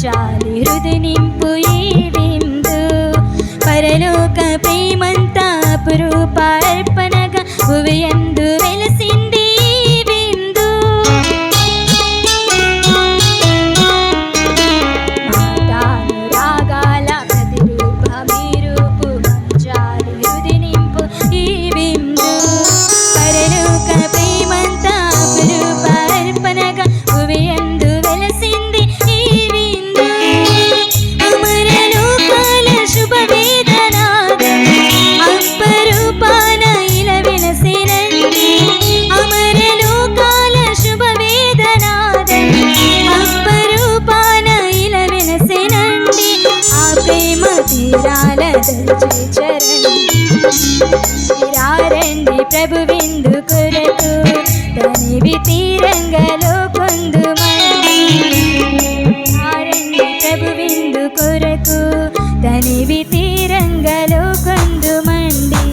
జాలి హృదయ నింపు ఈ విందు పరలోక ప్రేమంతా అపురూప అర్పణగా భువియందు వెలసింది ఈ విందు మాతానురాగాల ప్రతిరూప మీరూపు జాలి హృదయ నింపు ఈ విందు పరలోక ప్రేమంతా అపురూప అర్పణగా భువియందు వెలసింది ఈ విందు అమరలోకాల శుభవేదనాదం అపరూపాన ఇలా వెలసినండి అమరలోకాల శుభవేదనాదం అపరూపాన ఇలా వెలసినండి ఆ ప్రేమ తీరాల దర్చే చరణి ప్రభు విందు కొరకు తనివి తీరంగలో కొందుమండి ప్రభు విందు కొరకు తనివి తీరంగలో కొందుమండి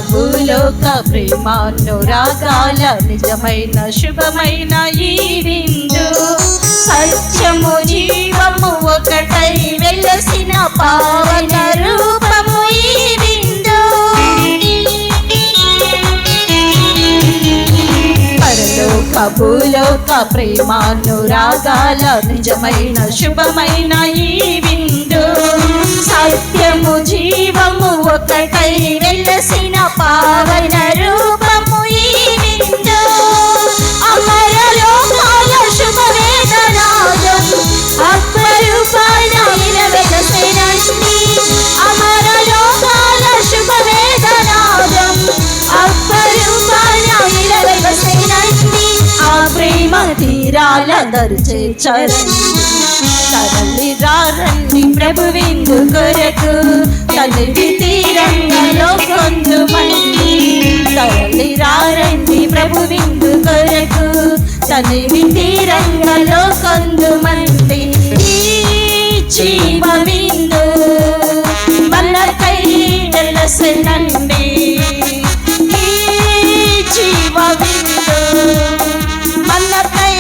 భూలోక ప్రేమానురాగాల నిజమైన శుభమైన ఈ విందు సత్యము జీవము ఒకటై వెలసిన పావన రూపము ఈ విందు పరలోక భూలోక ప్రేమానురాగాల నిజమైన శుభమైన ఈ విందు సత్యము జీవము ఒకటై వెలసిన పావన రూపము ఈ విందు అమరలోకాల శుభవేదనాదం అపరూపాన ఇలా వెలసినండి అమరలోకాల శుభవేదనాదం అపరూపాన ఇలా వెలసినండి ఆ ప్రేమ తీరాల దర్చే చరణి తరలి రారండి ప్రభు విందు కొరకు తనివి తీరంగలో కొందుమండి తరలి రారండి ప్రభు విందు కొరకు తనివి తీరంగలో కొందుమండి ఈ జీవ విందు మనకై వెలసినండి ఈ జీవ విందు మనకై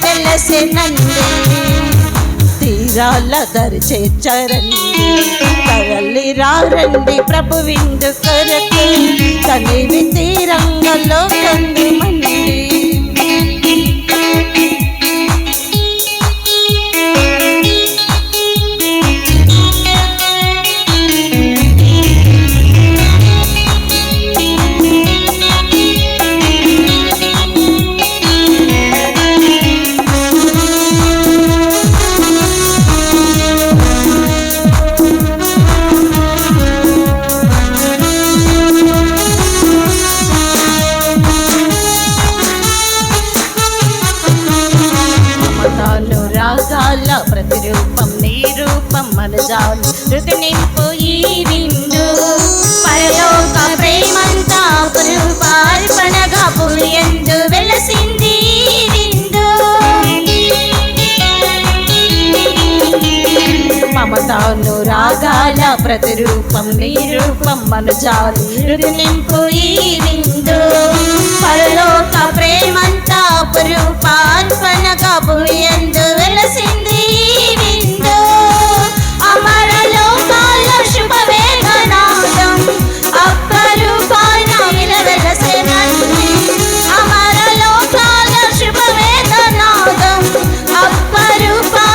వెలసినండి తీరాల దర్చే చరణి తరలి రారండి ప్రభు విందు కొరకు తనివి తీరంగలో కొందుమండి రాగాల ప్రతిరూపం నీ రూపం మనజాలు హృదయ నింపు ఈ విందు పరలోక ప్రేమంతా అపురూప అర్పణగా భువియందు వెలసింది ఈ విందు మమతాను రాగాల ప్రతిరూపం నీ రూపం మనజాలు హృదయ నింపు ఈ విందు పరలోక ప్రేమంతా అపురూప అర్పణగా భువి